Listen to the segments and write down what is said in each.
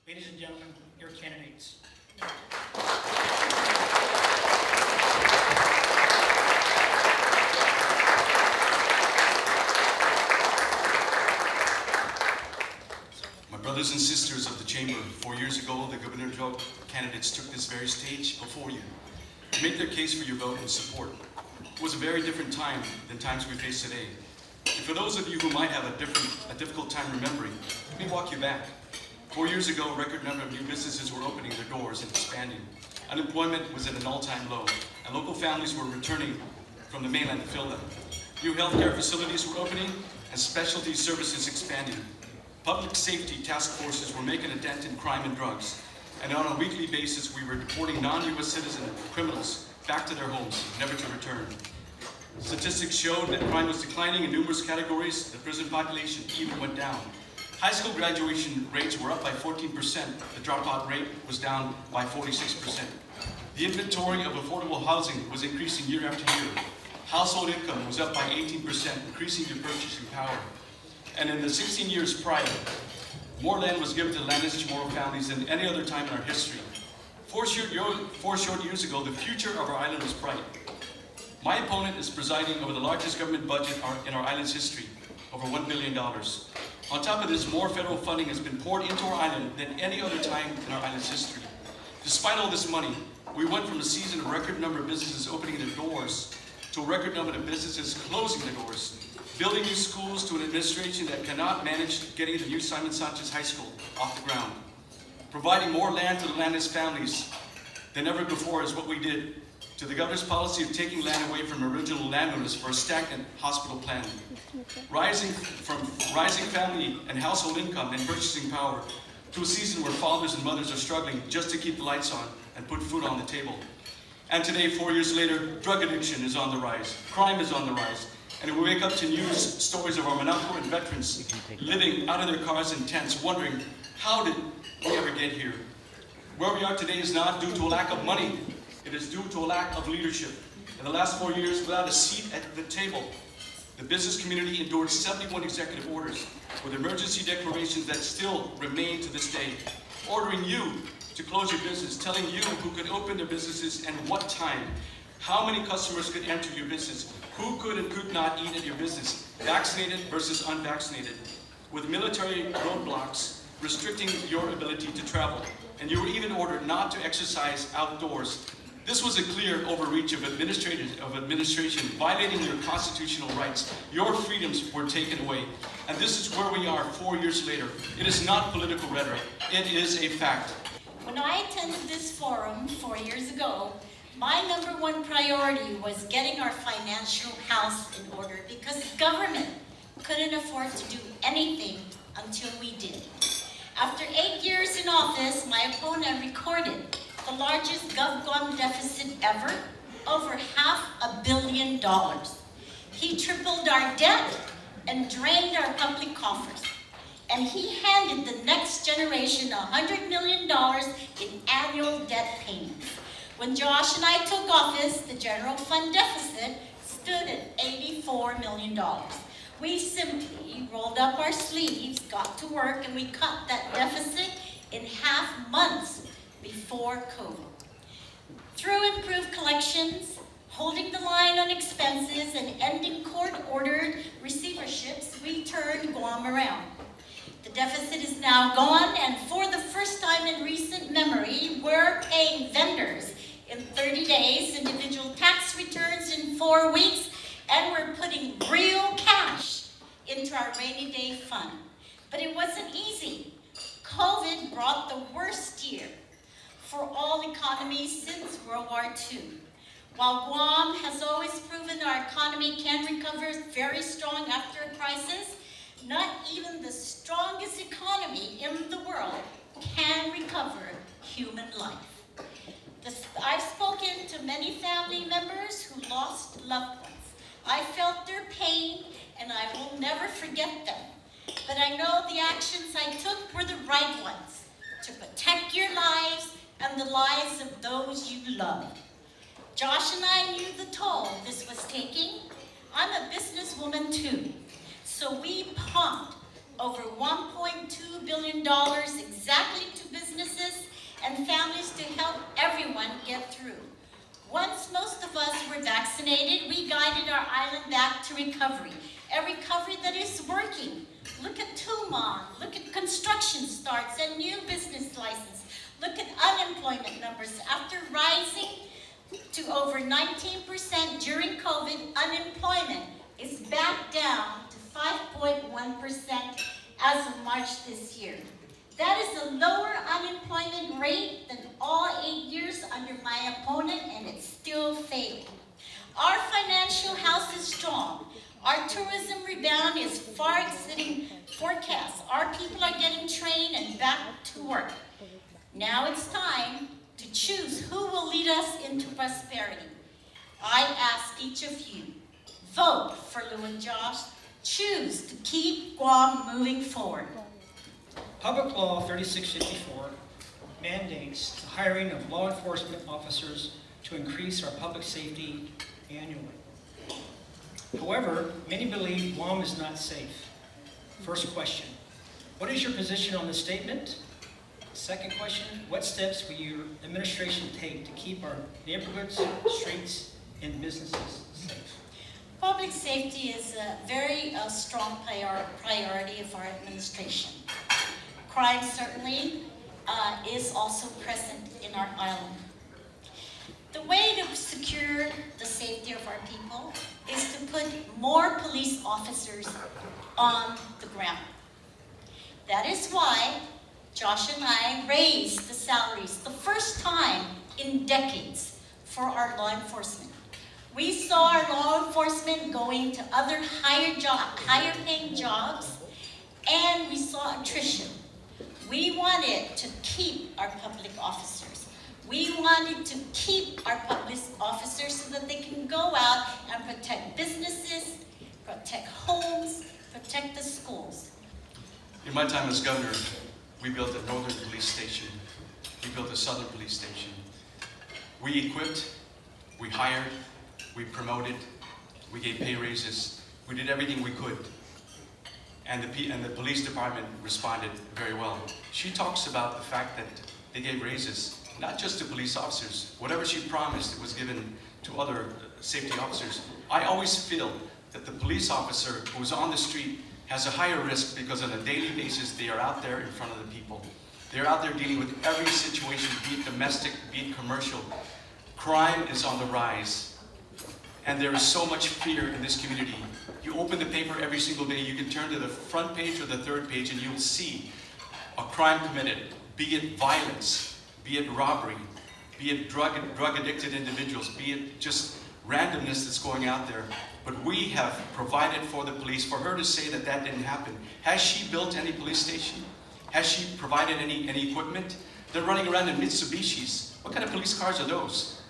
Ladies and gentlemen, your candidates. My brothers and sisters of the Chamber, 4 years ago, the gubernatorial candidates took this very stage before you to make their case for your vote and support. It was a very different time than times we face today. And for those of you who might have a difficult time remembering, let me walk you back. 4 years ago, a record number of new businesses were opening their doors and expanding. Unemployment was at an all-time low, and local families were returning from the mainland to fill them. New healthcare facilities were opening, and specialty services expanding. Public safety task forces were making a dent in crime and drugs, and on a weekly basis, we were deporting non-U.S. citizen criminals back to their homes, never to return. Statistics showed that crime was declining in numerous categories. The prison population even went down. High school graduation rates were up by 14%. The dropout rate was down by 46%. The inventory of affordable housing was increasing year after year. Household income was up by 18%, increasing your purchasing power. And in the 16 years prior, more land was given to landless Chamorro families than any other time in our history. 4 short years ago, the future of our island was bright. My opponent is presiding over the largest government budget in our island's history, over $1 billion. On top of this, more federal funding has been poured into our island than any other time in our island's history. Despite all this money, we went from a season of record number of businesses opening their doors to a record number of businesses closing their doors, building new schools to an administration that cannot manage getting the new Simon Sanchez High School off the ground. Providing more land to the landless families than ever before is what we did to the governor's policy of taking land away from original landowners for a stagnant hospital plan. Rising family and household income and purchasing power to a season where fathers and mothers are struggling just to keep the lights on and put food on the table. And today, 4 years later, drug addiction is on the rise, crime is on the rise, and we wake up to news stories of our Monaco and veterans living out of their cars in tents, wondering, how did we ever get here? Where we are today is not due to a lack of money. It is due to a lack of leadership. In the last 4 years, without a seat at the table, the business community endured 71 executive orders with emergency declarations that still remain to this day, ordering you to close your business, telling you who could open their businesses and what time, how many customers could enter your business, who could and could not eat at your business, vaccinated versus unvaccinated, with military roadblocks restricting your ability to travel. And you were even ordered not to exercise outdoors. This was a clear overreach of administration, violating your constitutional rights. Your freedoms were taken away. And this is where we are 4 years later. It is not political rhetoric. It is a fact. When I attended this forum 4 years ago, my #1 priority was getting our financial house in order because the government couldn't afford to do anything until we did. After 8 years in office, my opponent recorded the largest Guam deficit ever, over $500 million. He tripled our debt and drained our public coffers. And he handed the next generation $100 million in annual debt payments. When Josh and I took office, the general fund deficit stood at $84 million. We simply rolled up our sleeves, got to work, and we cut that deficit in half months before COVID. Through improved collections, holding the line on expenses, and ending court-ordered receiverships, we turned Guam around. The deficit is now gone, and for the first time in recent memory, we're paying vendors in 30 days, individual tax returns in 4 weeks, and we're putting real cash into our rainy day fund. But it wasn't easy. COVID brought the worst year for all economies since World War II. While Guam has always proven our economy can recover very strong after a crisis, not even the strongest economy in the world can recover human life. I've spoken to many family members who lost loved ones. I felt their pain, and I will never forget them. But I know the actions I took were the right ones, to protect your lives and the lives of those you loved. Josh and I knew the toll this was taking. I'm a businesswoman too. So we pumped over $1.2 billion exactly to business were vaccinated, we guided our island back to recovery. A recovery that is working. Look at Tumon, look at construction starts and new business license. Look at unemployment numbers. After rising to over 19% during COVID, unemployment is back down to 5.1% as of March this year. That is a lower unemployment rate than all 8 years under my opponent, and it's still failing. Our financial house is strong. Our tourism rebound is far exceeding forecasts. Our people are getting trained and back to work. Now it's time to choose who will lead us into prosperity. I ask each of you, vote for Lou and Josh. Choose to keep Guam moving forward. Public Law 3654 mandates the hiring of law enforcement officers to increase our public safety annually. However, many believe Guam is not safe. First question, what is your position on this statement? Second question, what steps will your administration take to keep our neighborhoods, streets, and businesses safe? Public safety is a very strong priority of our administration. Crime certainly is also present in our island. The way to secure the safety of our people is to put more police officers on the ground. That is why Josh and I raised the salaries the first time in decades for our law enforcement. We saw our law enforcement going to other higher paying jobs, and we saw attrition. We wanted to keep our public officers. We wanted to keep our public officers so that they can go out and protect businesses, protect homes, protect the schools. In my time as governor, we built a northern police station. We built a southern police station. We equipped, we hired, we promoted, we gave pay raises. We did everything we could. And the police department responded very well. She talks about the fact that they gave raises, not just to police officers. Whatever she promised, it was given to other safety officers. I always feel that the police officer who's on the street has a higher risk because on a daily basis, they are out there in front of the people. They're out there dealing with every situation, be it domestic, be it commercial. Crime is on the rise. And there is so much fear in this community. You open the paper every single day, you can turn to the front page or the third page and you'll see a crime committed, be it violence, be it robbery, be it drug-addicted individuals, be it just randomness that's going out there. But we have provided for the police. For her to say that that didn't happen, has she built any police station? Has she provided any equipment? They're running around in Mitsubishis. What kind of police cars are those?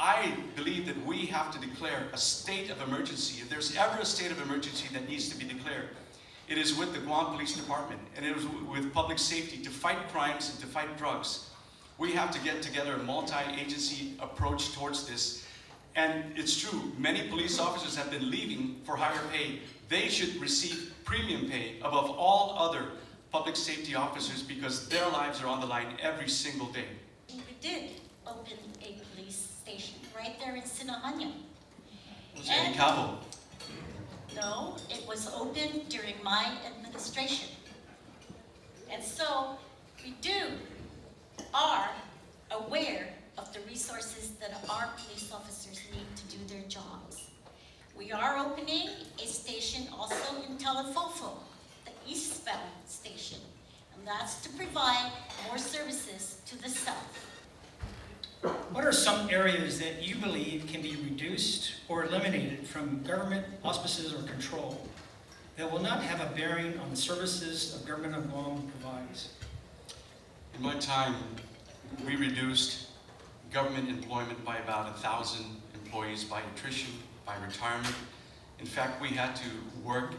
I believe that we have to declare a state of emergency. If there's ever a state of emergency that needs to be declared, it is with the Guam Police Department, and it is with public safety to fight crimes and to fight drugs. We have to get together a multi-agency approach towards this. And it's true, many police officers have been leaving for higher pay. They should receive premium pay above all other public safety officers because their lives are on the line every single day. We did open a police station right there in Sinohanya. Was it in Cabo? No, it was opened during my administration. And so we are aware of the resources that our police officers need to do their jobs. We are opening a station also in Telefofo, the eastbound station, and that's to provide more services to the south. What are some areas that you believe can be reduced or eliminated from government auspices or control that will not have a bearing on the services the government of Guam provides? In my time, we reduced government employment by about 1,000 employees by attrition, by retirement. In fact, we had to work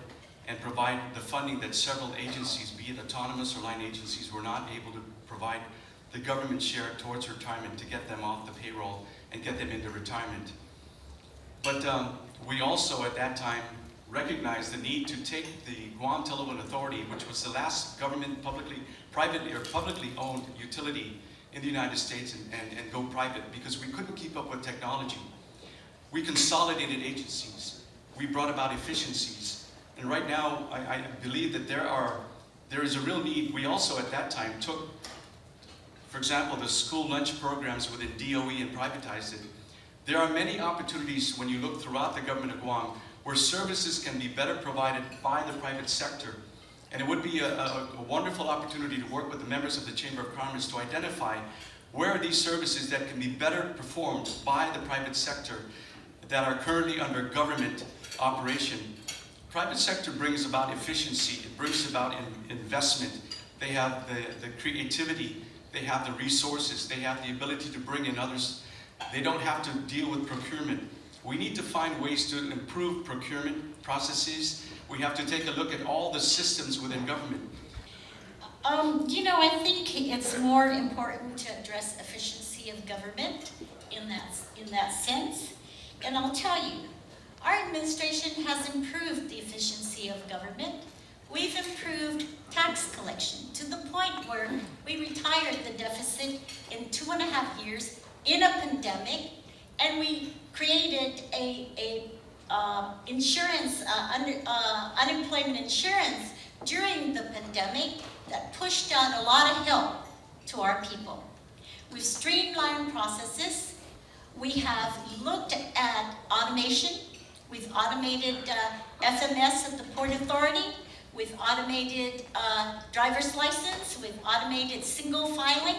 and provide the funding that several agencies, be it autonomous or line agencies, were not able to provide the government share towards retirement to get them off the payroll and get them into retirement. But we also at that time recognized the need to take the Guam Telephone Authority, which was the last government publicly owned utility in the United States, and go private because we couldn't keep up with technology. We consolidated agencies. We brought about efficiencies. And right now, I believe that there is a real need. We also, at that time, took, for example, the school lunch programs within DOE and privatized it. There are many opportunities when you look throughout the government of Guam where services can be better provided by the private sector. And it would be a wonderful opportunity to work with the members of the Chamber of Commerce to identify where are these services that can be better performed by the private sector that are currently under government operation. Private sector brings about efficiency, it brings about investment. They have the creativity, they have the resources, they have the ability to bring in others. They don't have to deal with procurement. We need to find ways to improve procurement processes. We have to take a look at all the systems within government. I think it's more important to address efficiency of government in that sense. And I'll tell you, our administration has improved the efficiency of government. We've improved tax collection to the point where we retired the deficit in 2.5 years in a pandemic, and we created unemployment insurance during the pandemic that pushed out a lot of help to our people. We've streamlined processes. We have looked at automation. We've automated FMS at the Port Authority. We've automated driver's license. We've automated single filing.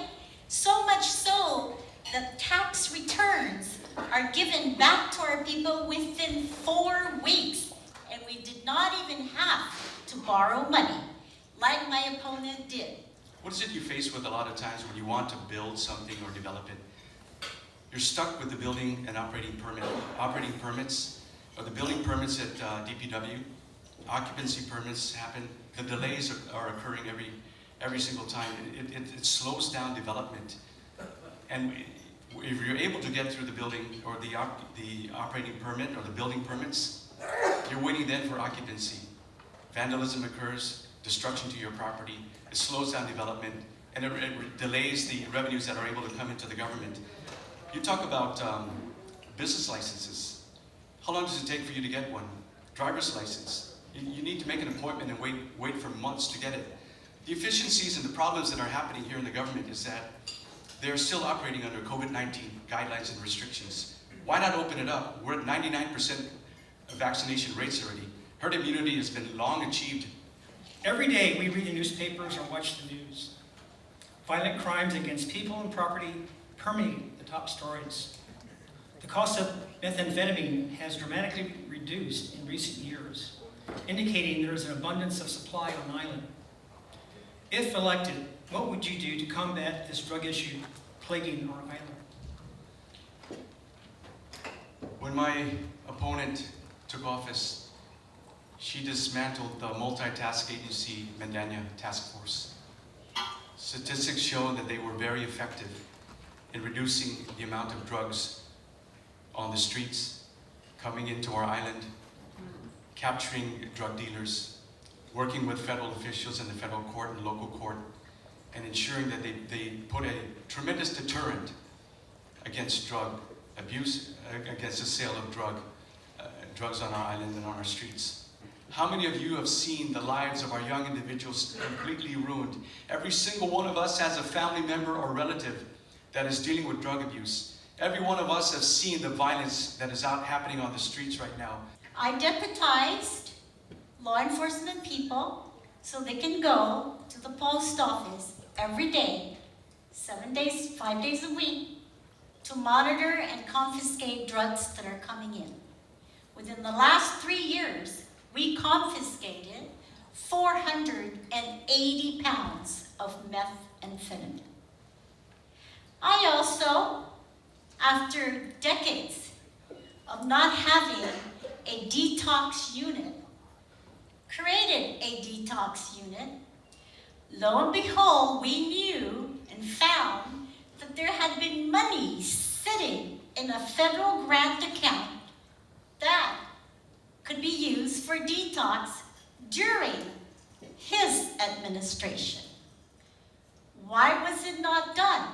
So much so that tax returns are given back to our people within 4 weeks. And we did not even have to borrow money, like my opponent did. What is it you face with a lot of times when you want to build something or develop it? You're stuck with the building and operating permits, or the building permits at DPW. Occupancy permits happen. The delays are occurring every single time. It slows down development. And if you're able to get through the building or the operating permit or the building permits, you're waiting then for occupancy. Vandalism occurs, destruction to your property, it slows down development, and it delays the revenues that are able to come into the government. You talk about business licenses. How long does it take for you to get one? Driver's license. You need to make an appointment and wait for months to get it. The efficiencies and the problems that are happening here in the government is that they're still operating under COVID-19 guidelines and restrictions. Why not open it up? We're at 99% vaccination rates already. Herd immunity has been long achieved. Every day we read the newspapers or watch the news. Violent crimes against people and property permeate the top stories. The cost of methamphetamine has dramatically reduced in recent years, indicating there is an abundance of supply on the island. If elected, what would you do to combat this drug issue plaguing our island? When my opponent took office, she dismantled the multitask agency Mandanya Task Force. Statistics show that they were very effective in reducing the amount of drugs on the streets, coming into our island, capturing drug dealers, working with federal officials in the federal court and local court, and ensuring that they put a tremendous deterrent against drug abuse, against the sale of drugs on our island and on our streets. How many of you have seen the lives of our young individuals completely ruined? Every single one of us has a family member or relative that is dealing with drug abuse. Every one of us has seen the violence that is out happening on the streets right now. I deputized law enforcement people so they can go to the post office every day, 7 days, 5 days a week, to monitor and confiscate drugs that are coming in. Within the last 3 years, we confiscated 480 pounds of methamphetamine. I also, after decades of not having a detox unit, created a detox unit. Lo and behold, we knew and found that there had been money sitting in a federal grant account that could be used for detox during his administration. Why was it not done?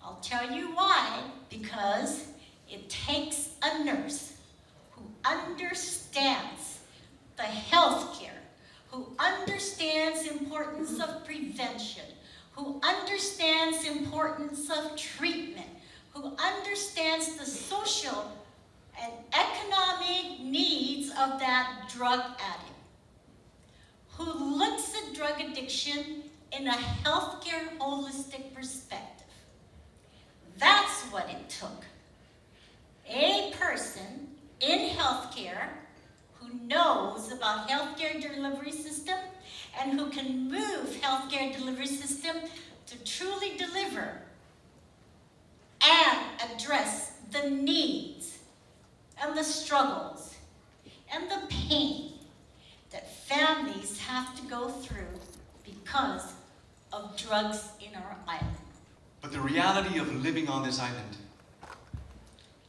I'll tell you why. Because It takes a nurse who understands the health care, who understands the importance of prevention, who understands the importance of treatment, who understands the social and economic needs of that drug addict, who looks at drug addiction in a healthcare holistic perspective. That's what it took. A person in healthcare who knows about healthcare delivery system and who can move healthcare delivery system to truly deliver and address the needs and the struggles and the pain that families have to go through because of drugs in our island. But the reality of living on this island,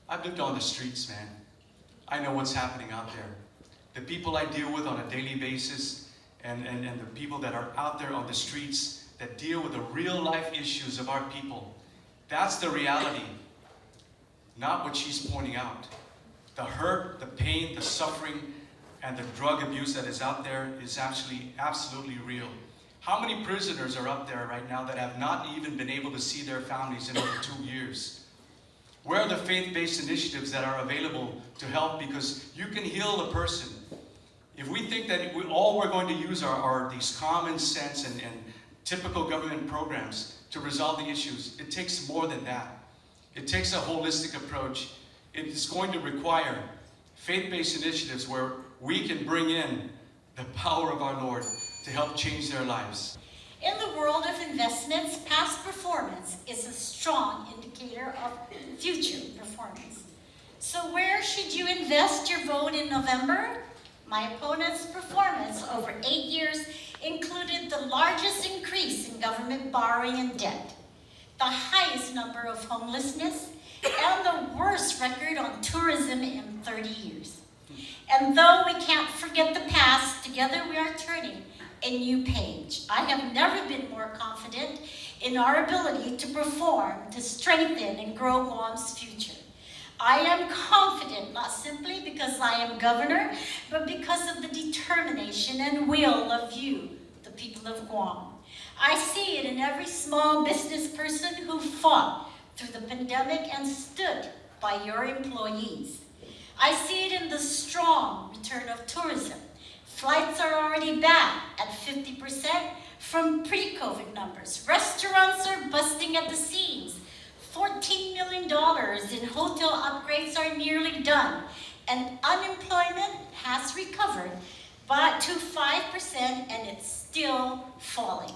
I've lived on the streets, man. I know what's happening out there. The people I deal with on a daily basis and the people that are out there on the streets that deal with the real life issues of our people, that's the reality, not what she's pointing out. The hurt, the pain, the suffering, and the drug abuse that is out there is actually absolutely real. How many prisoners are up there right now that have not even been able to see their families in over 2 years? Where are the faith-based initiatives that are available to help? Because you can heal a person. If we think that all we're going to use are these common sense and typical government programs to resolve the issues, it takes more than that. It takes a holistic approach. It is going to require faith-based initiatives where we can bring in the power of our Lord to help change their lives. In the world of investments, past performance is a strong indicator of future performance. So where should you invest your vote in November? My opponent's performance over 8 years included the largest increase in government borrowing and debt, the highest number of homelessness, and the worst record on tourism in 30 years. And though we can't forget the past, together we are turning a new page. I have never been more confident in our ability to perform, to strengthen and grow Guam's future. I am confident not simply because I am governor, but because of the determination and will of you, the people of Guam. I see it in every small business person who fought through the pandemic and stood by your employees. I see it in the strong return of tourism. Flights are already back at 50% from pre-COVID numbers. Restaurants are busting at the seams. $14 million in hotel upgrades are nearly done. And unemployment has recovered but to 5% and it's still falling.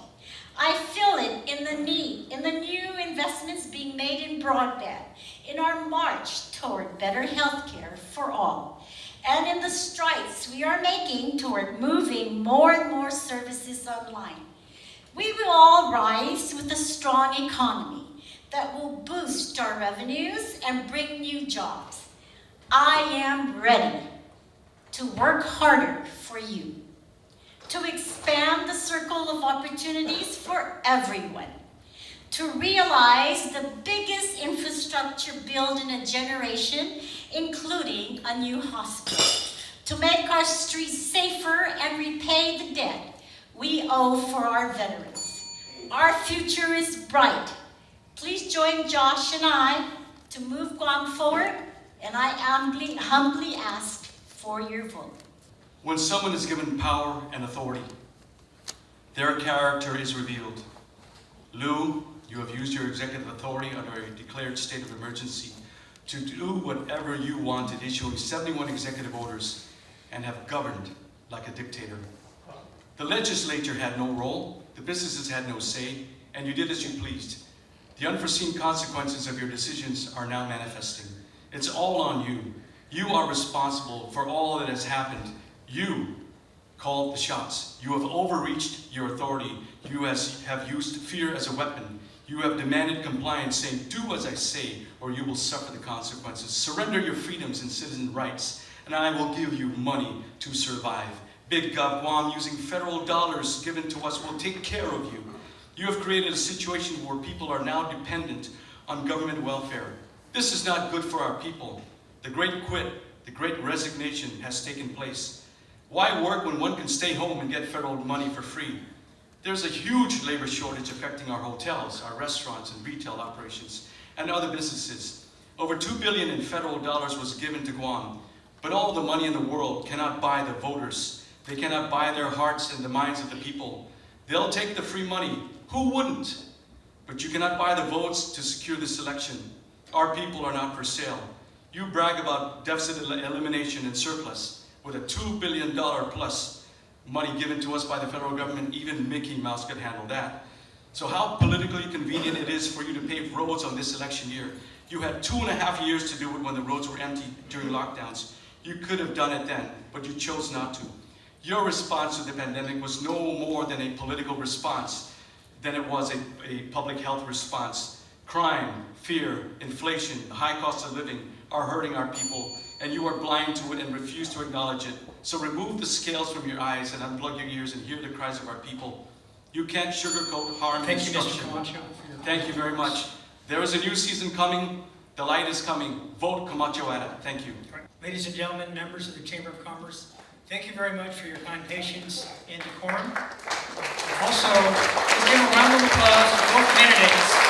I feel it in the new investments being made in broadband, in our march toward better health care for all, and in the strides we are making toward moving more and more services online. We will all rise with a strong economy that will boost our revenues and bring new jobs. I am ready to work harder for you, to expand the circle of opportunities for everyone, to realize the biggest infrastructure build in a generation, including a new hospital, to make our streets safer and repay the debt we owe for our veterans. Our future is bright. Please join Josh and I to move Guam forward, and I humbly ask for your vote. When someone is given power and authority, their character is revealed. Lou, you have used your executive authority under a declared state of emergency to do whatever you wanted, issuing 71 executive orders, and have governed like a dictator. The legislature had no role, the businesses had no say, and you did as you pleased. The unforeseen consequences of your decisions are now manifesting. It's all on you. You are responsible for all that has happened. You called the shots. You have overreached your authority. You have used fear as a weapon. You have demanded compliance, saying, do as I say, or you will suffer the consequences. Surrender your freedoms and citizen rights, and I will give you money to survive. Big Gov Guam, using federal dollars given to us, will take care of you. You have created a situation where people are now dependent on government welfare. This is not good for our people. The great quit, the great resignation has taken place. Why work when one can stay home and get federal money for free? There's a huge labor shortage affecting our hotels, our restaurants and retail operations, and other businesses. Over $2 billion in federal dollars was given to Guam, but all the money in the world cannot buy the voters. They cannot buy their hearts and the minds of the people. They'll take the free money. Who wouldn't? But you cannot buy the votes to secure this election. Our people are not for sale. You brag about deficit elimination and surplus with a $2 billion plus money given to us by the federal government. Even Mickey Mouse could handle that. So how politically convenient it is for you to pave roads on this election year. You had 2.5 years to do it when the roads were empty during lockdowns. You could have done it then, but you chose not to. Your response to the pandemic was no more than a political response than it was a public health response. Crime, fear, inflation, the high cost of living are hurting our people, and you are blind to it and refuse to acknowledge it. So remove the scales from your eyes and unplug your ears and hear the cries of our people. You can't sugarcoat harm and Thank you, Mr. destruction. Camacho, for your Thank you very much. There is a new season coming. The light is coming. Vote Camacho Ada. Thank you. All right. Ladies and gentlemen, members of the Chamber of Commerce, thank you very much for your kind patience and decorum. Also, let's give a round of applause to both candidates.